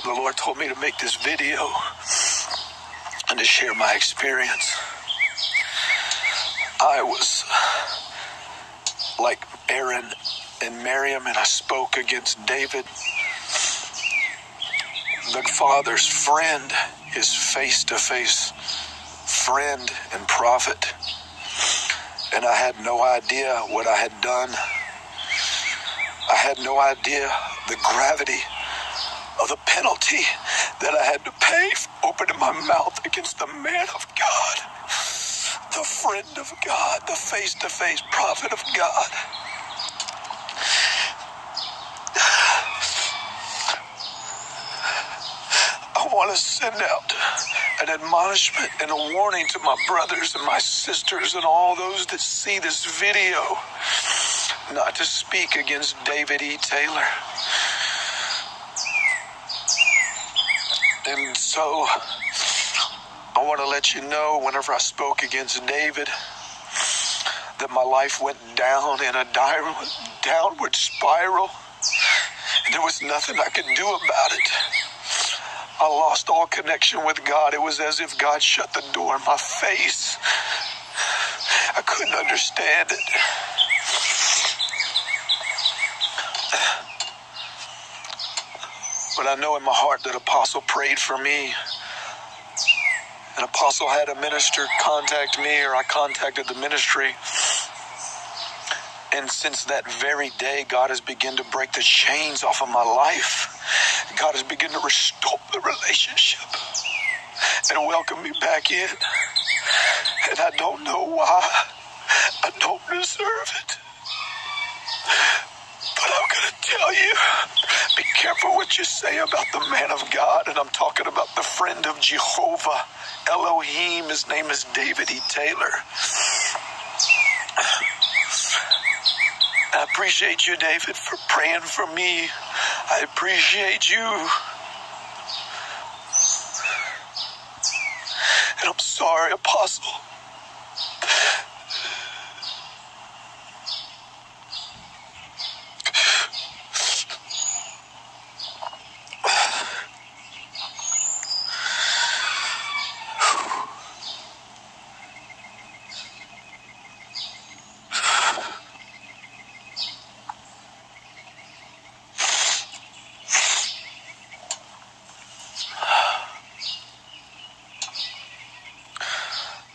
The Lord told me to make this video and to share my experience. I was like Aaron and Miriam, and I spoke against David, the father's friend, his face-to-face friend and prophet. And I had no idea what I had done. I had no idea the gravity of the penalty that I had to pay for opening my mouth against the man of God, the friend of God, the face-to-face prophet of God. I want to send out an admonishment and a warning to my brothers and my sisters and all those that see this video, not to speak against David E. Taylor. And so I want to let you know, whenever I spoke against David, that my life went down in a downward spiral, and there was nothing I could do about it. I lost all connection with God. It was as if God shut the door in my face. I couldn't understand it. But I know in my heart that Apostle prayed for me. An Apostle had a minister contact me, or I contacted the ministry. And since that very day, God has begun to break the chains off of my life. God has begun to restore the relationship and welcome me back in. And I don't know why. I don't deserve it. But I'm going to tell you, be careful what you say about the man of God. And I'm talking about the friend of Jehovah, Elohim. His name is David E. Taylor. I appreciate you, David, for praying for me. I appreciate you. And I'm sorry, Apostle.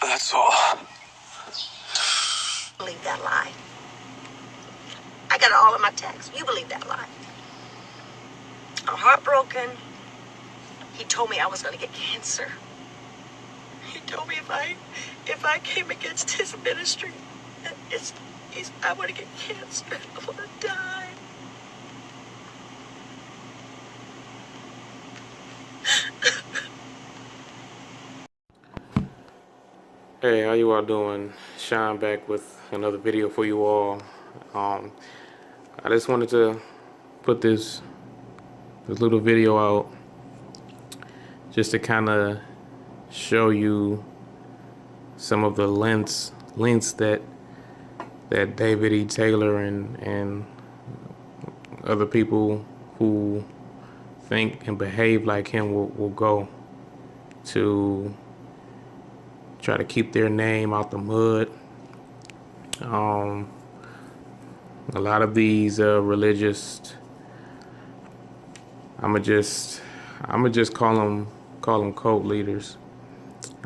That's all. Believe that lie. I got it all in my text. You believe that lie. I'm heartbroken. He told me I was going to get cancer. He told me if I came against his ministry, I want to get cancer. I want to die. Hey, how you all doing? Sean back with another video for you all. I just wanted to put this little video out just to kind of show you some of the lengths that David E. Taylor and other people who think and behave like him will go to try to keep their name out the mud. A lot of these religious, I'ma just call them cult leaders.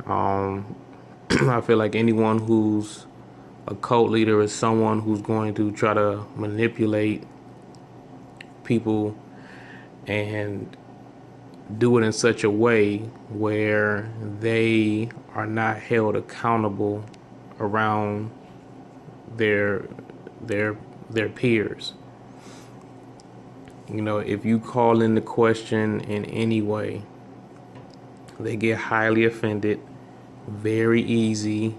I feel like anyone who's a cult leader is someone who's going to try to manipulate people and do it in such a way where they are not held accountable around their peers. You know, if you call into question in any way, they get highly offended very easy,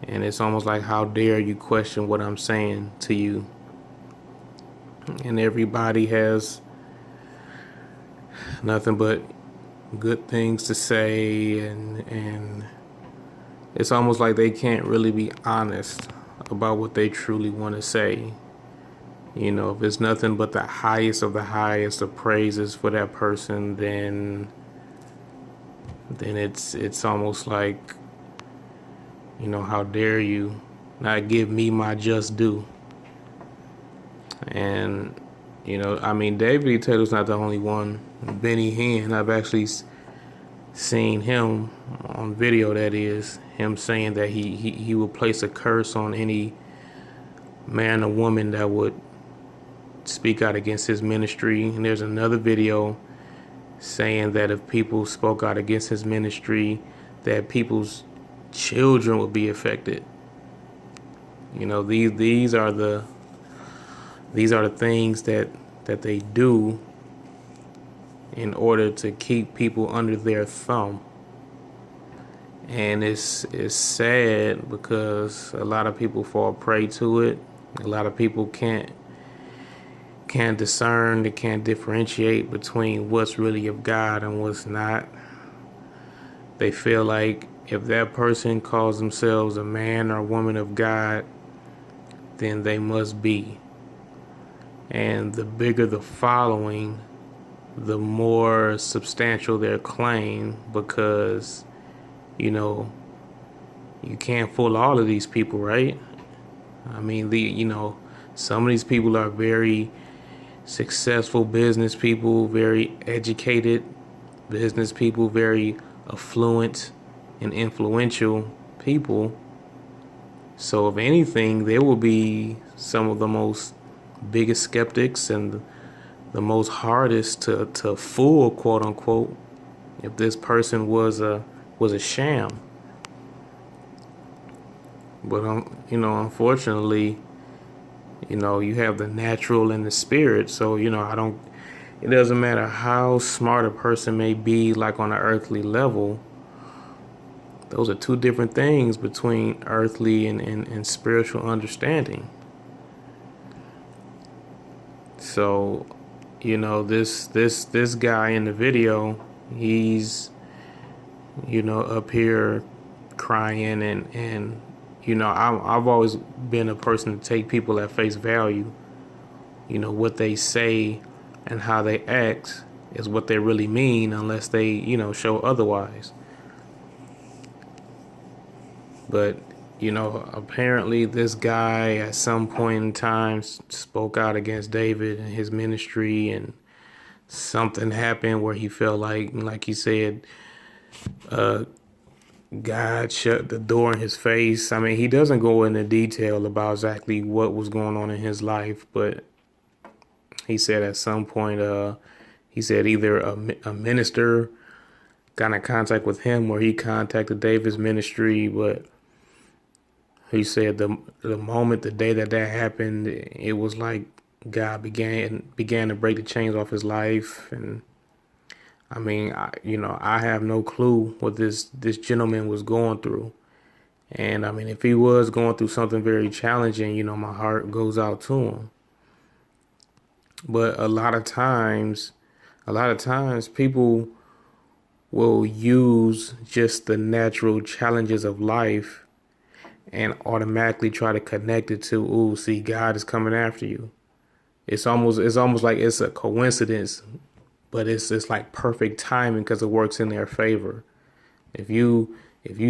and it's almost like, how dare you question what I'm saying to you? And everybody has nothing but good things to say, and it's almost like they can't really be honest about what they truly want to say. You know, if it's nothing but the highest of the highest of praises for that person, then it's almost like, you know, how dare you not give me my just due. And, you know, I mean, David Taylor's not the only one. Benny Hinn, I've actually seen him on video, that is, him saying that he will place a curse on any man or woman that would speak out against his ministry. And there's another video saying that if people spoke out against his ministry, that people's children would be affected. You know, these are the things that they do in order to keep people under their thumb. And it's sad because a lot of people fall prey to it. A lot of people can't discern, they can't differentiate between what's really of God and what's not. They feel like if that person calls themselves a man or woman of God, then they must be. And the bigger the following, the more substantial their claim, because, you know, you can't fool all of these people, right? I mean, you know, some of these people are very successful business people, very educated business people, very affluent and influential people. So if anything, they will be some of the most biggest skeptics and the most hardest to fool, quote unquote, if this person was a sham. But you know, unfortunately, you know, you have the natural and the spirit. So, you know, it doesn't matter how smart a person may be, like on an earthly level. Those are two different things between earthly and spiritual understanding. So, you know, this guy in the video, he's, you know, up here crying and you know, I've always been a person to take people at face value. You know, what they say and how they act is what they really mean, unless they, you know, show otherwise. But, you know, apparently this guy at some point in time spoke out against David and his ministry, and something happened where he felt like he said, God shut the door in his face. I mean, he doesn't go into detail about exactly what was going on in his life, but he said at some point, he said either a minister got in contact with him or he contacted David's ministry, but he said the moment, the day that happened, it was like God began to break the chains off his life. And I mean, you know, I have no clue what this gentleman was going through. And I mean, if he was going through something very challenging, you know, my heart goes out to him. But a lot of times people will use just the natural challenges of life and automatically try to connect it to, ooh, see, God is coming after you. It's almost like it's a coincidence, but it's like perfect timing because it works in their favor. If you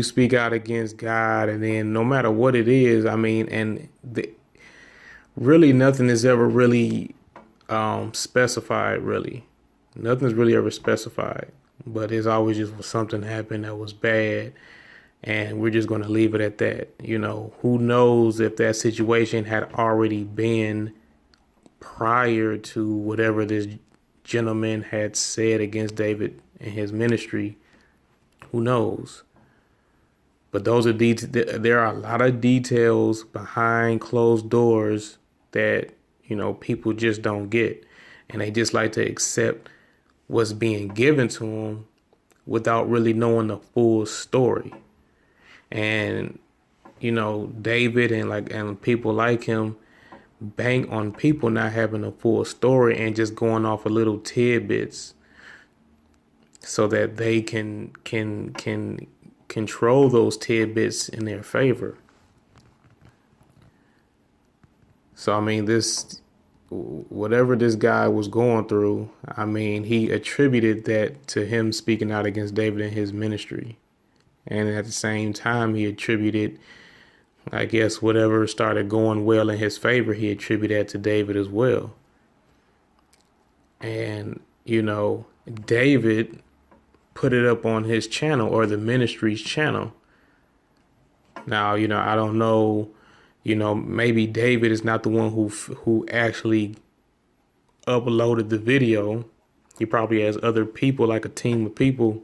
speak out against God, and then no matter what it is, I mean, and really nothing is ever really specified. Really, nothing's really ever specified. But it's always just something happened that was bad, and we're just going to leave it at that. You know, who knows if that situation had already been prior to whatever this gentleman had said against David and his ministry. Who knows? But those are there are a lot of details behind closed doors that, you know, people just don't get, and they just like to accept what's being given to them without really knowing the full story. And, you know, David and people like him bank on people not having a full story and just going off of little tidbits so that they can control those tidbits in their favor. So I mean, this whatever this guy was going through, I mean, he attributed that to him speaking out against David and his ministry. And at the same time, he attributed, I guess, whatever started going well in his favor, he attributed that to David as well. And, David put it up on his channel, or the ministry's channel. Now, I don't know, maybe David is not the one who actually uploaded the video. He probably has other people, like a team of people,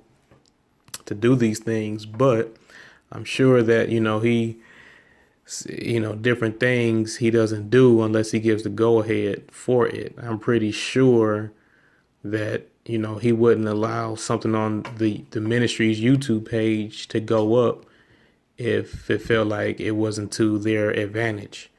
to do these things. But I'm sure that, he, different things he doesn't do unless he gives the go ahead for it. I'm pretty sure that, he wouldn't allow something on the ministry's YouTube page to go up if it felt like it wasn't to their advantage.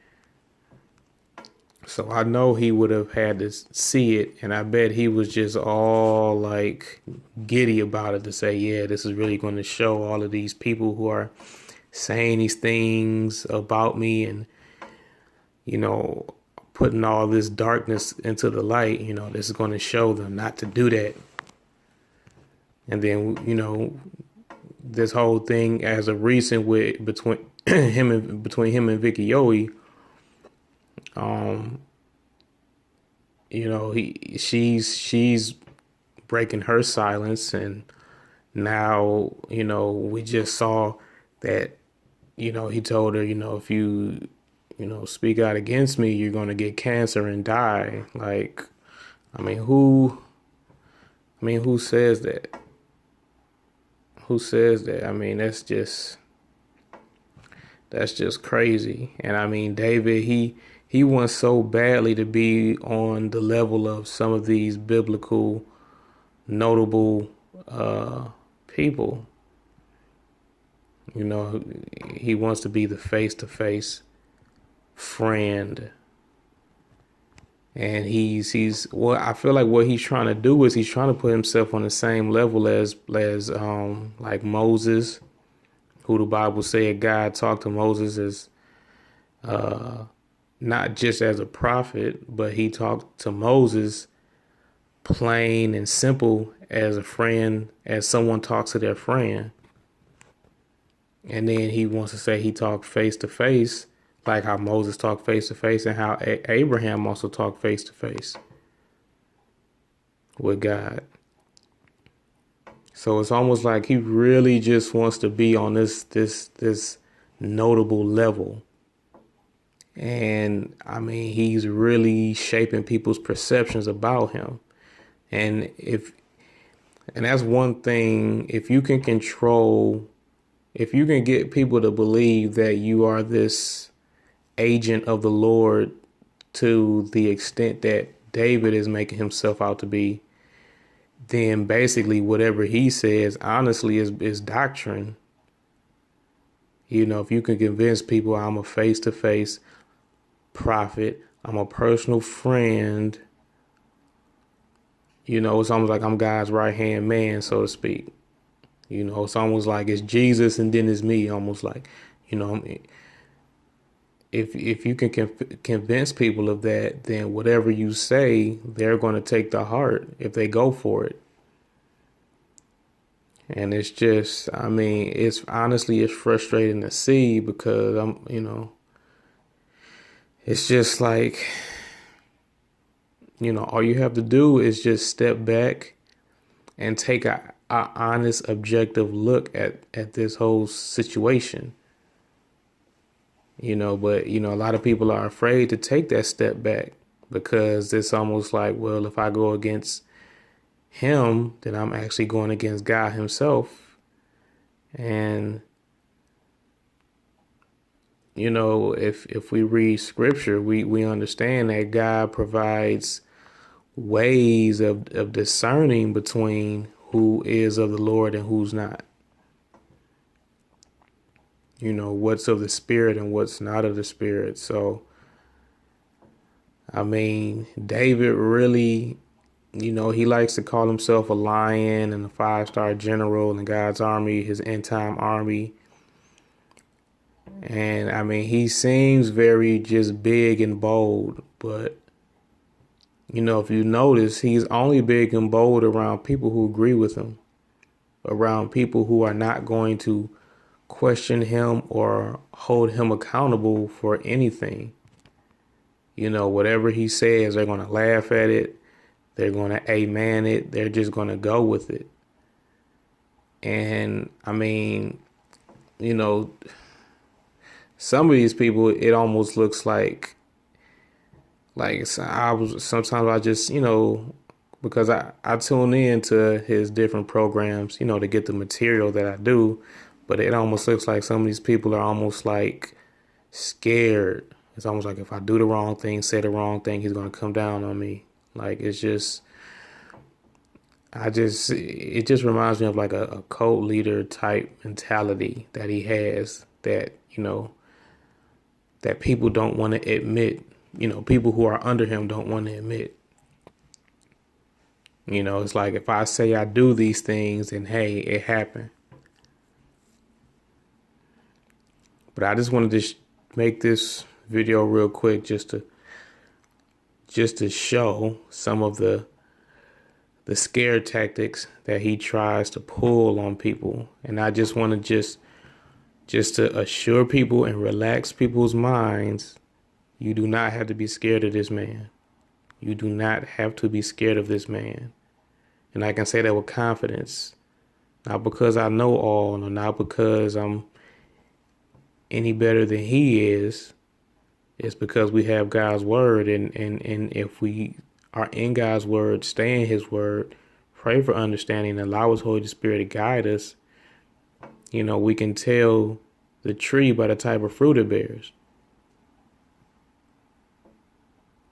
So I know he would have had to see it, and I bet he was just all like giddy about it to say, yeah, this is really going to show all of these people who are saying these things about me and, putting all this darkness into the light. This is going to show them not to do that. And then, this whole thing as a recent with between him and Vicky Yowie, she's breaking her silence, and now, we just saw that, he told her, if you, speak out against me, you're going to get cancer and die. Like, who says that? Who says that? That's just crazy. And David, he wants so badly to be on the level of some of these biblical notable people. He wants to be the face-to-face friend. And he's I feel like what he's trying to do is he's trying to put himself on the same level as like Moses, who the Bible said God talked to Moses as not just as a prophet, but he talked to Moses plain and simple as a friend, as someone talks to their friend. And then he wants to say he talked face to face, like how Moses talked face to face, and how Abraham also talked face to face with God. So it's almost like he really just wants to be on this notable level. And he's really shaping people's perceptions about him. And that's one thing, if you can get people to believe that you are this agent of the Lord to the extent that David is making himself out to be, then basically whatever he says, honestly, is doctrine. If you can convince people I'm a face-to-face prophet, I'm a personal friend, it's almost like I'm God's right-hand man, so to speak. It's almost like it's Jesus and then it's me, almost like, if you can convince people of that, then whatever you say, they're going to take to heart if they go for it. And it's just, it's honestly, it's frustrating to see, because it's just like, all you have to do is just step back and take a honest, objective look at this whole situation. But a lot of people are afraid to take that step back, because it's almost like, well, if I go against him, then I'm actually going against God himself. And, if we read scripture, we understand that God provides ways of discerning between who is of the Lord and who's not. What's of the Spirit and what's not of the Spirit. So, David really, he likes to call himself a lion and a 5-star general in God's army, his end time army. And he seems very just big and bold, but you know, if you notice, he's only big and bold around people who agree with him, around people who are not going to question him or hold him accountable for anything. You know, whatever he says, they're going to laugh at it. They're going to amen it. They're just going to go with it. And I mean, you know, some of these people, it almost looks like sometimes I just, you know, because I tune in to his different programs, you know, to get the material that I do. But it almost looks like some of these people are almost like scared. It's almost like if I do the wrong thing, say the wrong thing, he's going to come down on me. Like, it's just, it just reminds me of like a cult leader type mentality that he has that, you know, that people don't want to admit, you know, people who are under him don't want to admit. You know, it's like if I say I do these things, then hey, it happened. But I just wanted to make this video real quick just to show some of the scare tactics that he tries to pull on people. And I just want to just to assure people and relax people's minds, you do not have to be scared of this man. You do not have to be scared of this man. And I can say that with confidence, not because I know all or not because I'm any better than he is. It's because we have God's word. And if we are in God's word, stay in his word, pray for understanding, allow his Holy Spirit to guide us, you know, we can tell the tree by the type of fruit it bears.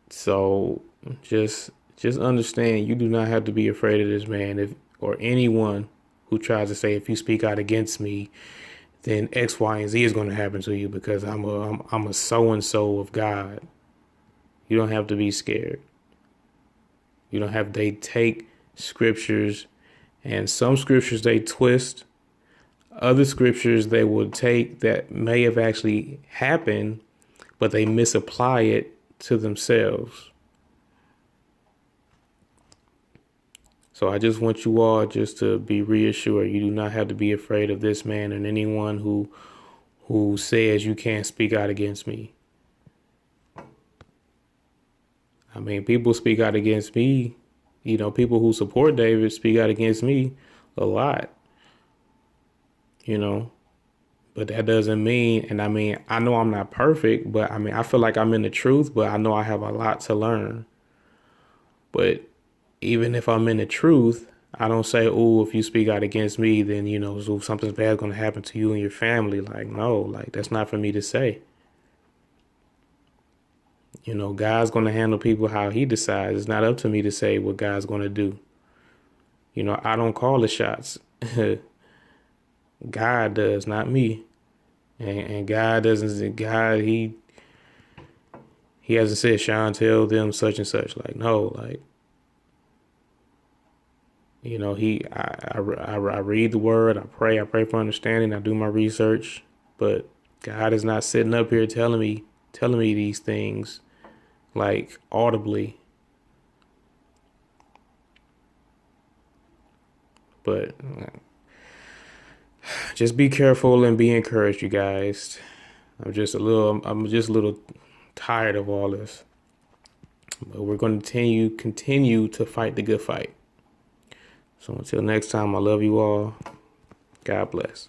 So just understand, you do not have to be afraid of this man or anyone who tries to say, if you speak out against me, then X, Y, and Z is going to happen to you because I'm a so-and-so of God. You don't have to be scared. You don't have, they take scriptures, and some scriptures they twist. Other scriptures they will take that may have actually happened, but they misapply it to themselves. So I just want you all just to be reassured. You do not have to be afraid of this man and anyone who says you can't speak out against me. I mean, people speak out against me. You know, people who support David speak out against me a lot. You know, but that doesn't mean, and I mean, I know I'm not perfect, but I mean, I feel like I'm in the truth, but I know I have a lot to learn. But even if I'm in the truth, I don't say, oh, if you speak out against me, then, you know, so something bad is going to happen to you and your family. Like, no, like, that's not for me to say. You know, God's going to handle people how he decides. It's not up to me to say what God's going to do. You know, I don't call the shots. God does, not me. And God doesn't, God, he hasn't said, Sean, tell them such and such. Like, no, like, you know, I read the word, I pray for understanding, I do my research, but God is not sitting up here telling me these things like audibly. But just be careful and be encouraged, you guys. I'm just a little tired of all this. But we're going to continue to fight the good fight. So until next time, I love you all. God bless.